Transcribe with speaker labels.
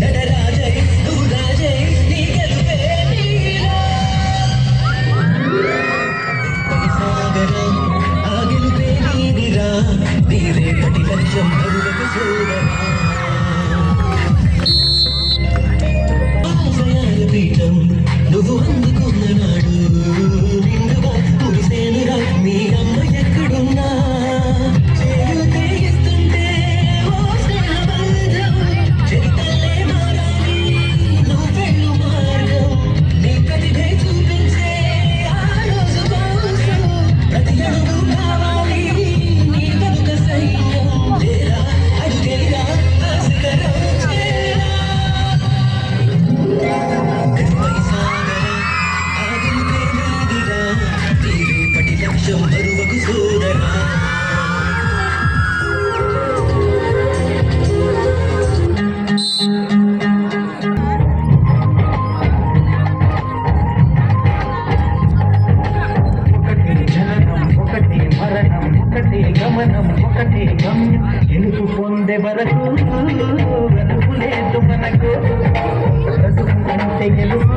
Speaker 1: నటరాజై నువ్వు రాజై నీ గెలుపే నీరా సాగరం ఆ గెలుపే నీదిరా నీ రేపటి లక్ష్యం బరువకు సోదరా ఆశయాల పీఠం నువ్వు అందుకున్న నాడు నిండుగా మురిసేనురా మీ అమ్మ ఎక్కడున్నా చేయుతే ఇస్తుంటే ఓ స్నేహబంధం చరితల్లే మారాలి నువ్వు వెళ్ళు మార్గం నీ ప్రతిభే చూపించే ఆ రోజు కోసం ప్రతి అడుగు కావాలి నీ వెనుక సైన్యం లేరా అడుగేరా ఆశకరం చేరా గర్భై సాగర ఆగులుపే నీదిరా నీ రేపటి లక్ష్యం బరువకు సోదరా
Speaker 2: ఒకటి జననం ఒకటి మరణం ఒకటి గమనం ఒకటి గమ్యం గెలుపు పొందే వరకు వెలుగు లేదు మనకు బ్రతుకు అంటే గెలుపు